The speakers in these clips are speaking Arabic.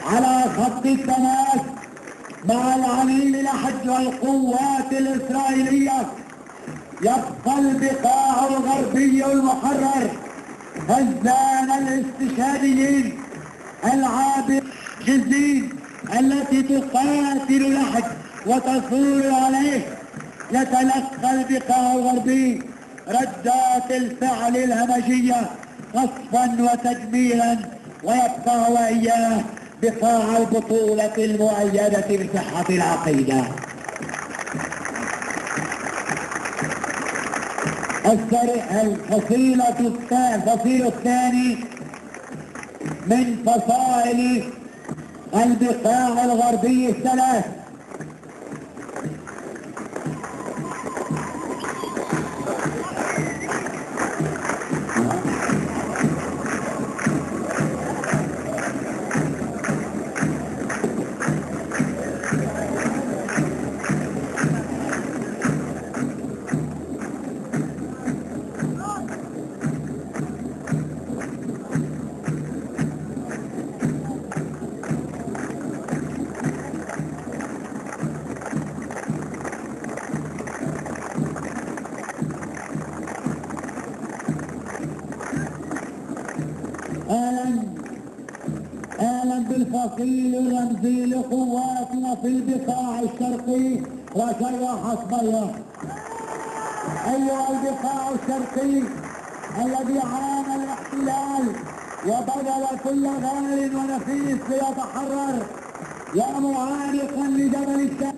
على خط التماس مع العميل الأحد والقوات الإسرائيلية. يبقى البقاع الغربي المحرر هزان الاستشهاديين العاجزين التي تقاتل الأحد وتصول عليه. يتلقى البقاع الغربي ردات الفعل الهمجية قصفا وتجميلا، ويبقى وإياه بقاع البطولة المؤيدة بصحة العقيدة. الفصيل الثاني من فصائل البقاع الغربي الثلاث. اهلا بالفصيل الرمزي لقواتنا في البقاع الشرقي وشيخ حسب الله. ايها البقاع الشرقي الذي عانى الاحتلال وبذل كل غال ونفيس ليتحرر، يا معانقا لجبل الشام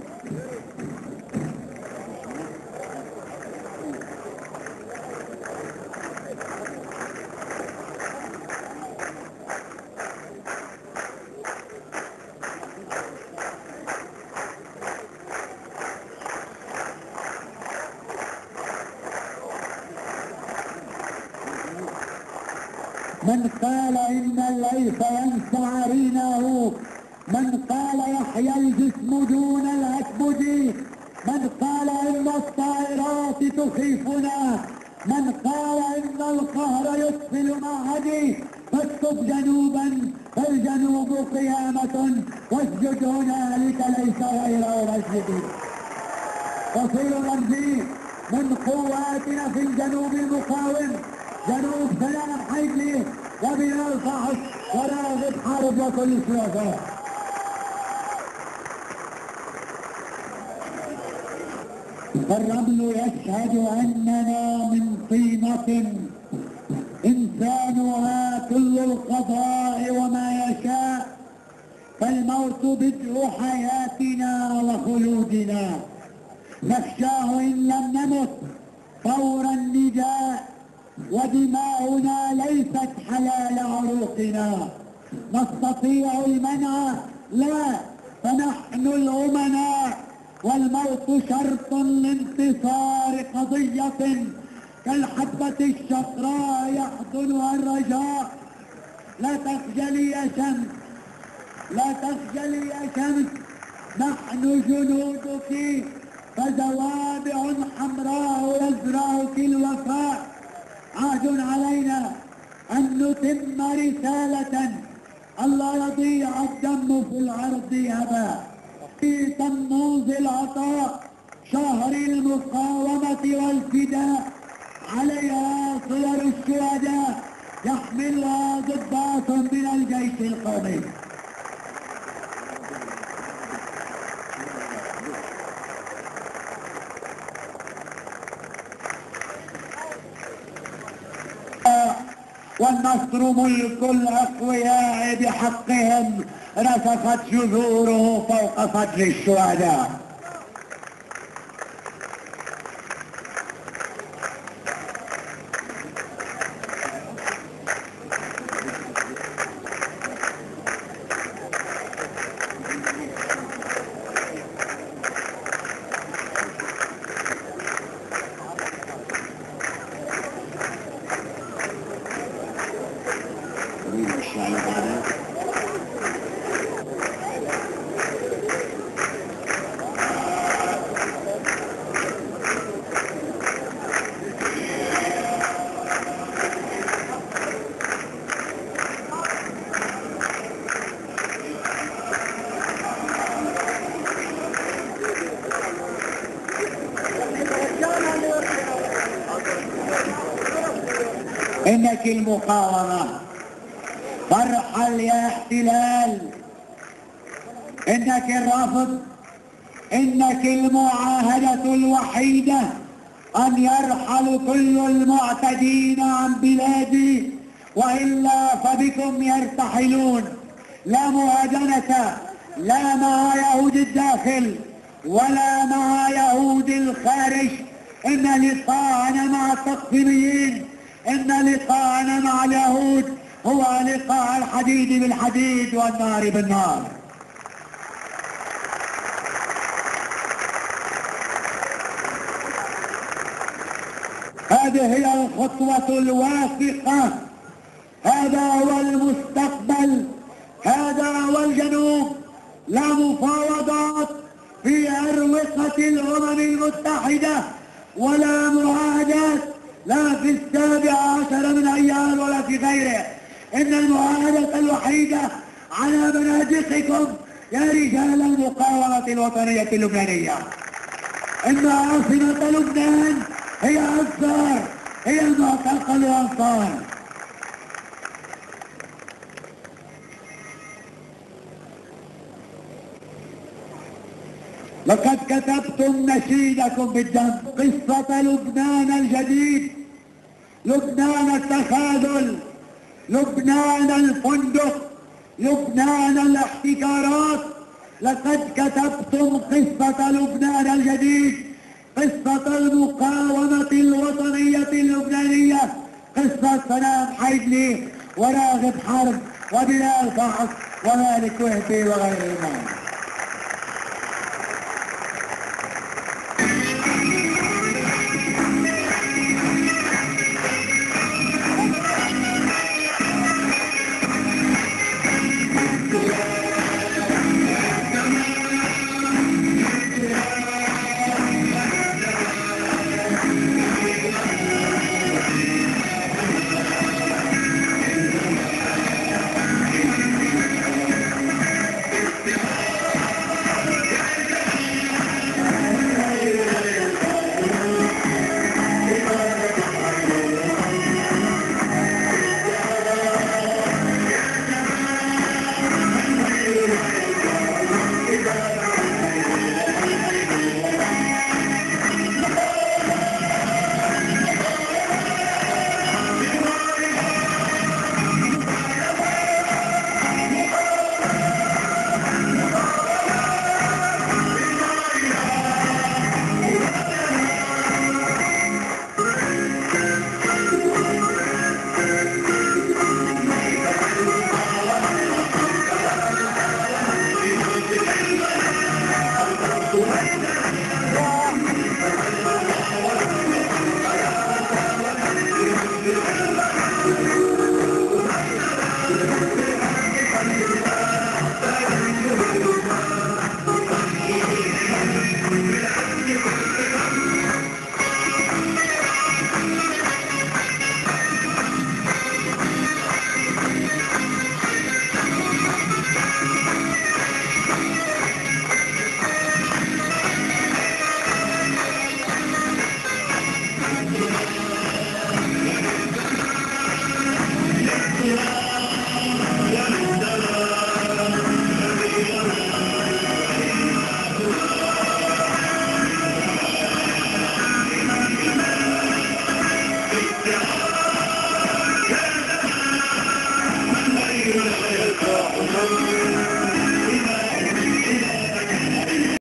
من قال إن الليث ينسى عرينه، من قال يحيى الجسم دون الأكبد، من قال إن الطائرات تخيفنا، من قال إن القهر يطفي المعهد. فاكتب جنوبا فالجنوب قيامة، واسجد هنالك ليس غير مسجد. فصيل رمزي من قواتنا في الجنوب المقاوم، جنوب سلام حيدلي وبلال صاحب وراغب حارب وكل الشرفاء. فالرمل يشهد أننا من طينة إنسانها كل القضاء وما يشاء، فالموت بدء حياتنا وخلودنا. نخشاه إن لم نمت فور النداء، ودماؤنا ليست حلال عروقنا. نستطيع المنع؟ لا، فنحن الأمناء، والموت شرط لانتصار قضية كالحبة الشقراء يحضنها الرجاء. لا تخجلي يا شمس، لا تخجلي يا شمس، نحن جنودك، فزوابع حمراء يزرعك الوفاء. عهد علينا أن نتم رسالة، ألا يضيع الدم في الأرض هباء. في تموز العطاء شهر المقاومة والفداء، عليها صور الشهداء يحملها ضباط من الجيش القومي. والنصر ملك الأقوياء بحقهم، رسخت جذوره فوق فجر الشهداء. انك المقاومة، فارحل يا احتلال، انك الرفض، انك المعاهدة الوحيدة ان يرحل كل المعتدين عن بلادي، والا فبكم يرتحلون. لا مهادنة، لا مع يهود الداخل ولا مع يهود الخارج. ان لقاءنا مع التقسيميين، ان لقاءنا مع اليهود هو لقاء الحديد بالحديد والنار بالنار. هذه هي الخطوة الواثقة، هذا هو المستقبل، هذا هو الجنوب. لا مفاوضات في أروقة الأمم المتحدة ولا معاهدات، لا في 17 من أيار ولا في غيره. إن المعاهدة الوحيدة على مناجقكم يا رجال المقاومة الوطنية اللبنانية. إن عاصمة لبنان هي أنصار، هي المعتقل وأنصار. لقد كتبتم نشيدكم بالدم، قصة لبنان الجديد، لبنان التخاذل، لبنان الفندق، لبنان الاحتكارات. لقد كتبتم قصة لبنان الجديد، قصة المقاومة الوطنية اللبنانية، قصة سلام حيدلي وراغب حرب وبلال فحص ومالك وهبي وغيرهم.